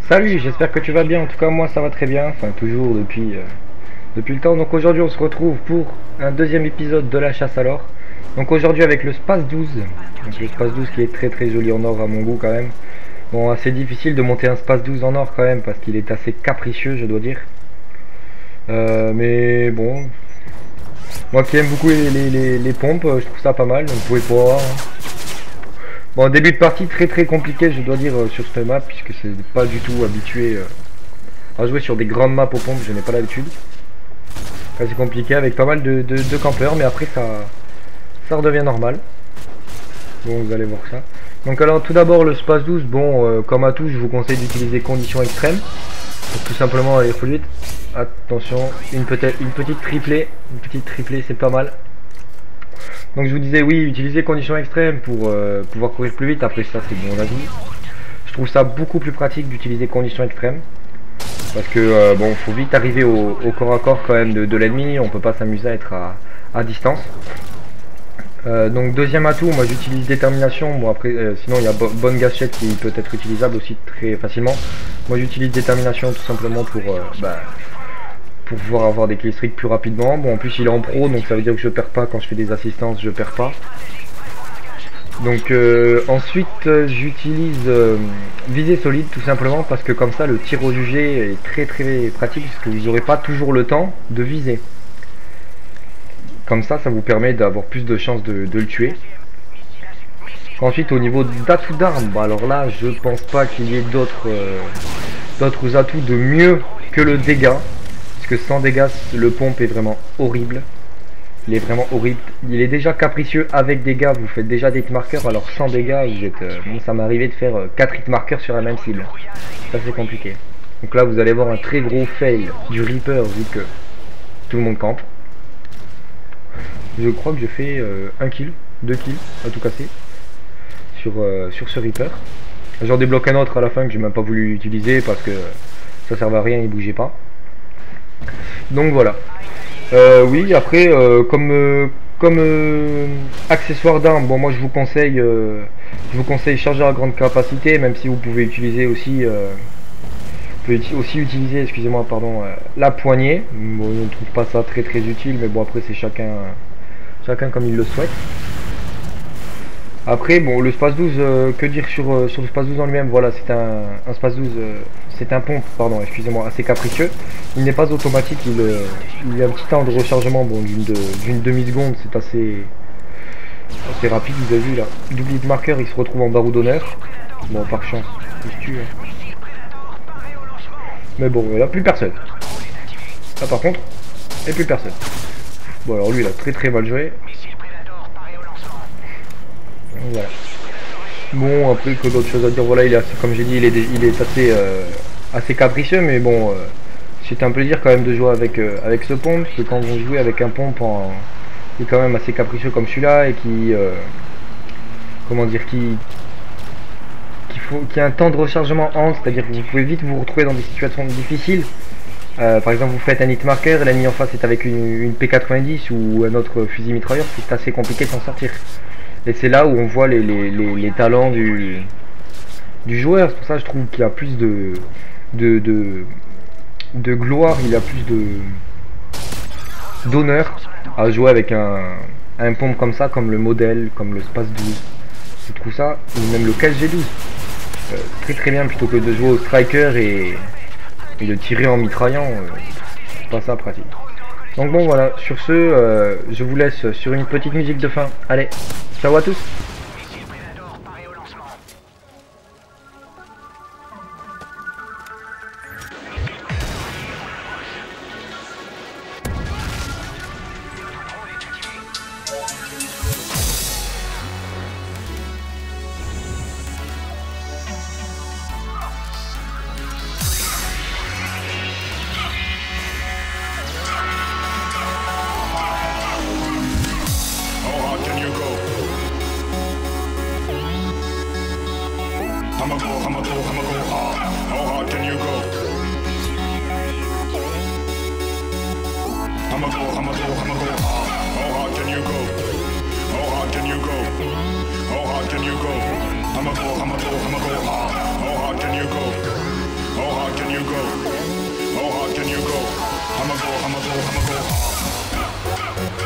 Salut, j'espère que tu vas bien. En tout cas, moi ça va très bien. Enfin, toujours depuis le temps. Donc aujourd'hui, on se retrouve pour un deuxième épisode de la chasse à l'or. Donc aujourd'hui, avec le Space 12. Donc le Space 12 qui est très très joli en or à mon goût quand même. Bon, assez difficile de monter un Space 12 en or quand même parce qu'il est assez capricieux, je dois dire. Mais bon, moi qui aime beaucoup les pompes, je trouve ça pas mal. Donc vous pouvez pas voir, hein. Bon, début de partie très très compliqué, je dois dire, sur cette map, puisque c'est pas du tout habitué à jouer sur des grandes maps aux pompes, je n'ai pas l'habitude. C'est compliqué avec pas mal de campeurs, mais après ça redevient normal. Bon, vous allez voir ça. Donc alors tout d'abord le Space 12, bon, comme à tout, je vous conseille d'utiliser conditions extrêmes, pour tout simplement aller plus vite. Attention, une petite triplée, c'est pas mal. Donc je vous disais, oui, utiliser conditions extrêmes pour pouvoir courir plus vite. Après ça, c'est mon avis. Je trouve ça beaucoup plus pratique d'utiliser conditions extrêmes. Parce que bon, faut vite arriver au corps à corps quand même de l'ennemi. On peut pas s'amuser à être à distance. Donc deuxième atout, moi j'utilise détermination. Bon après, sinon il y a bonne gâchette qui peut être utilisable aussi très facilement. Moi j'utilise détermination tout simplement pour pouvoir avoir des killstreaks plus rapidement. Bon, en plus il est en pro, donc ça veut dire que je perds pas quand je fais des assistances, je perds pas. Donc ensuite j'utilise visée solide tout simplement parce que comme ça le tir au jugé est très très pratique parce que vous n'aurez pas toujours le temps de viser. Comme ça vous permet d'avoir plus de chances de le tuer. Ensuite au niveau d'atouts d'armes, bah alors là je pense pas qu'il y ait d'autres atouts de mieux que le dégât. Parce que sans dégâts le pompe est vraiment horrible. Il est vraiment horrible. Il est déjà capricieux avec dégâts, vous faites déjà des hitmarkers, alors sans dégâts, vous êtes. Bon, ça m'est arrivé de faire 4 hitmarkers sur la même cible. Ça c'est compliqué. Donc là vous allez voir un très gros fail du Reaper vu que tout le monde campe. Je crois que je fais 1 kill, 2 kills à tout casser sur ce Reaper. J'en débloque un autre à la fin que j'ai même pas voulu utiliser parce que ça servait à rien, il bougeait pas. Donc voilà. Oui, après, comme accessoire d'armes, bon, moi je vous conseille chargeur à grande capacité, même si vous pouvez utiliser aussi, excusez-moi, pardon, la poignée. Bon, je ne trouve pas ça très très utile, mais bon, après c'est chacun comme il le souhaite. Après, bon, le Space 12, que dire sur le Space 12 en lui-même? Voilà, c'est un Space 12, c'est un pompe, pardon, excusez-moi, assez capricieux. Il n'est pas automatique, il a un petit temps de rechargement, bon, d'une demi-seconde, c'est assez rapide, vous avez vu là. Double marqueur, il se retrouve en barreau d'honneur. Bon, par chance, il se tue. Hein. Mais bon, là, plus personne. Là, par contre, et plus personne. Bon, alors lui, il a très très mal joué. Voilà. Bon, après que d'autres choses à dire, voilà, il est assez, comme j'ai dit, il est assez capricieux, mais bon, c'est un plaisir quand même de jouer avec ce pompe, parce que quand vous jouez avec un pompe qui est quand même assez capricieux comme celui-là, et qui, comment dire, qui a un temps de rechargement en, c'est-à-dire que vous pouvez vite vous retrouver dans des situations difficiles. Par exemple, vous faites un hit marker, l'ennemi en face est avec une P90 ou un autre fusil mitrailleur, c'est assez compliqué de s'en sortir. Et c'est là où on voit les talents du joueur. C'est pour ça que je trouve qu'il a plus de gloire, il a plus d'honneur à jouer avec un pompe comme ça, comme le modèle, comme le Space 12. Je trouve ça, ou même le KSG12, très très bien plutôt que de jouer au striker et de tirer en mitraillant. C'est pas ça pratique. Donc bon voilà, sur ce, je vous laisse sur une petite musique de fin. Allez, ciao à tous. I'ma go hard. How hard can you go? I'ma go hard. How hard can you go? How hard can you go? How hard can you go? I'ma go hard. How hard can you go? How you go? How hard can you go? I'ma go hard.